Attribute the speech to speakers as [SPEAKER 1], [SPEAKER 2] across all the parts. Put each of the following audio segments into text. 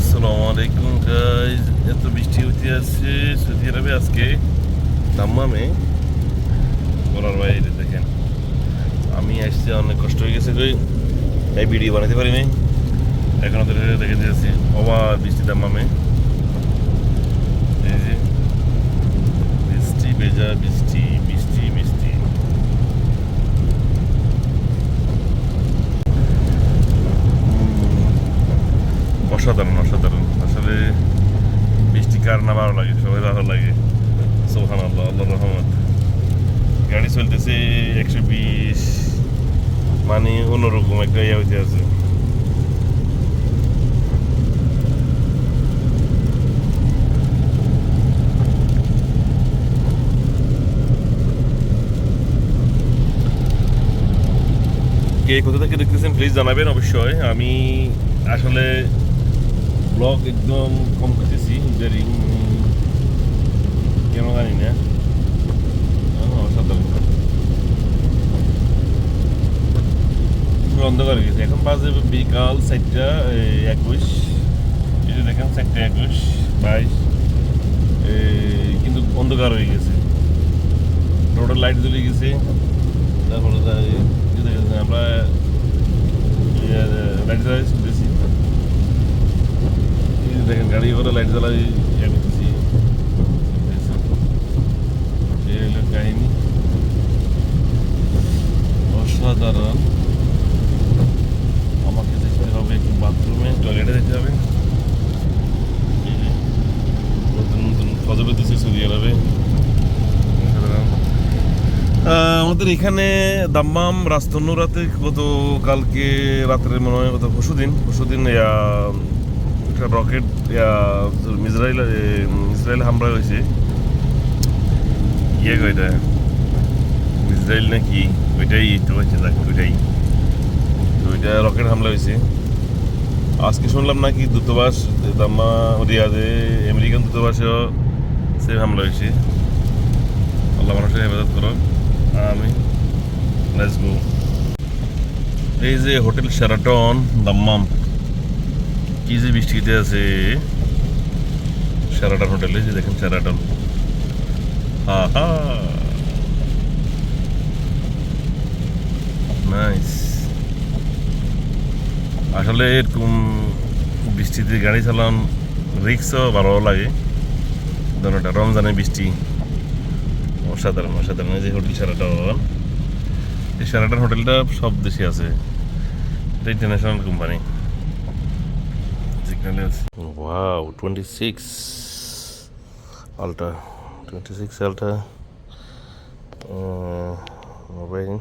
[SPEAKER 1] আসসালামু আলাইকুম গাইজ। এত বৃষ্টি হতে আসছে সৌদি আরবে আজকে দাম্মামে বলার বাইরে। দেখেন আমি আসছি, অনেক কষ্ট হয়ে গেছে, তাই ভিডিও বানাতে পারিনি। এখন ওদের দেখে দিয়েছি অবাক বৃষ্টি দাম্মামে। এই যে বৃষ্টি, ভেজা বৃষ্টি, বৃষ্টি বৃষ্টি। অসাধারণ অসাধারণ। আসলে বৃষ্টি কার না ভালো লাগে, সবাই ভালো লাগে। সুবহানাল্লাহ, আল্লাহর রহমত। গাড়ি চলতেছে 120, মানে অন্যরকম একটা ইয়ে হইতে আছে। কে কোথা থেকে দেখতেছেন প্লিজ জানাবেন অবশ্যই। আমি আসলে ব্লগ একদম কম করতেছি, ইদারিং কেন জানি না। অসাধারণ অন্ধকার হয়ে গেছে। এখন বাজে বিকাল 4টা 21। এই যে দেখেন 4টা 21, 22, কিন্তু অন্ধকার হয়ে গেছে। রোডের লাইট জ্বলে গেছে। তারপরে আমরা লাইট জ্বালাই শুনতেছি। দেখেন গাড়ি করে লাইট জ্বালাই করতেছি। এই হলো কাহিনী, অসাধারণ। আমাকে যেতে হবে একটু বাথরুমে, টয়লেটে যেতে হবে। নতুন নতুন ফজর দিচ্ছে সৌদি আরবে। আমাদের এখানে দাম্মাম রাজতন্নুরাতে কালকে রাত্রে মনে হয় পরশুদিন একটা রকেট ইসরায়েল হামলা হয়েছে। ওইটা ইসরায়েল নাকি ওইটাই তো হয়েছে, ওইটাই তো ওইটা রকেট হামলা হয়েছে। আজকে শুনলাম নাকি দূতাবাস দাম্মা রিয়াদে, আমেরিকান দূতাবাসেও সে হামলা হয়েছে। আল্লাহ মানুষের হেফাজত করো, আমি লেটস গো। এই যে হোটেল শেরাটন দাম্মাম, কি যে বৃষ্টিতে আছে শেরাটন হোটেলে। যে দেখেন শেরাটন, হা হা, নাইস। আসলে এরকম বৃষ্টিতে গাড়ি চালান রিক্সও ভালো লাগে। ধরুন রমজানের বৃষ্টি, অসাধারণ অসাধারণ। এই যে হোটেল শেরাটন, এই শেরাটন হোটেলটা সব দেশে আছে, এটা international company. Wow, 26 ultra, 26 ultra mobile.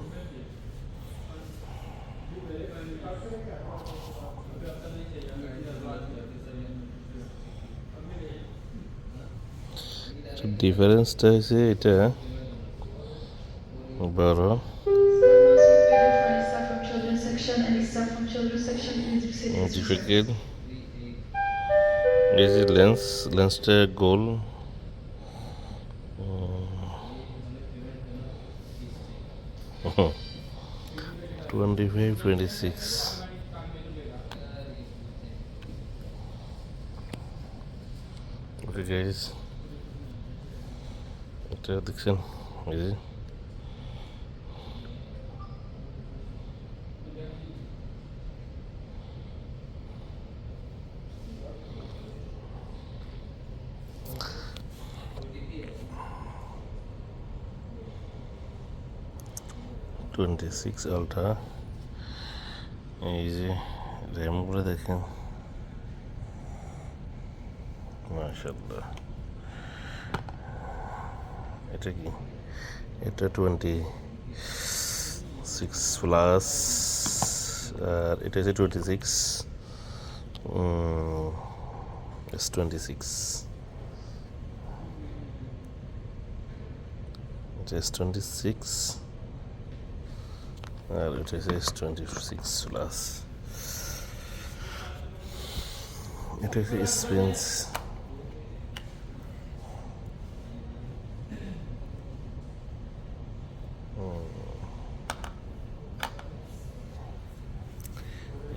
[SPEAKER 1] ডিফারেন্সটা হয়েছে এটা বড়। ডিফিকাল্ট এই যে লেন্সটা গোল। 25, 26। ওকে গাইস, এটা দেখছেন এই যে টোয়েন্টি আলট্রা। এই যে র্যামগুলো দেখেন, মাশাআল্লাহ। এটা কি, এটা 26+, আর এটা হচ্ছে 26 S26, এটা S26, আর এটা হচ্ছে S26+। এটা হচ্ছে স্পেন্স।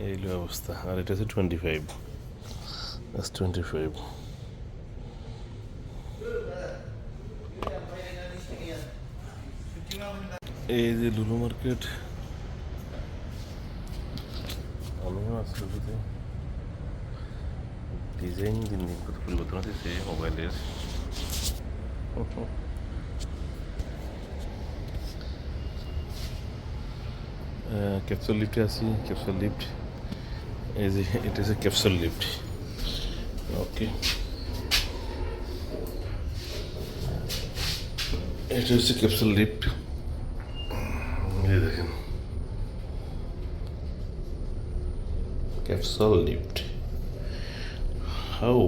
[SPEAKER 1] এই অবস্থা। আর এটা হচ্ছে 25। S25 এই যে লুলু মার্কেট আমিও আসলে যদি ডিজাইন দিন দিন কত পরিবর্তন হচ্ছে মোবাইলের ক্যাপসুল লিফটে আছি ক্যাপসুল লিফট এই যে এটা হচ্ছে ক্যাপসুল লিফট ওকে এটা হচ্ছে ক্যাপসুল লিফট এই দেখেন ক্যাপসুল লিফট হাউ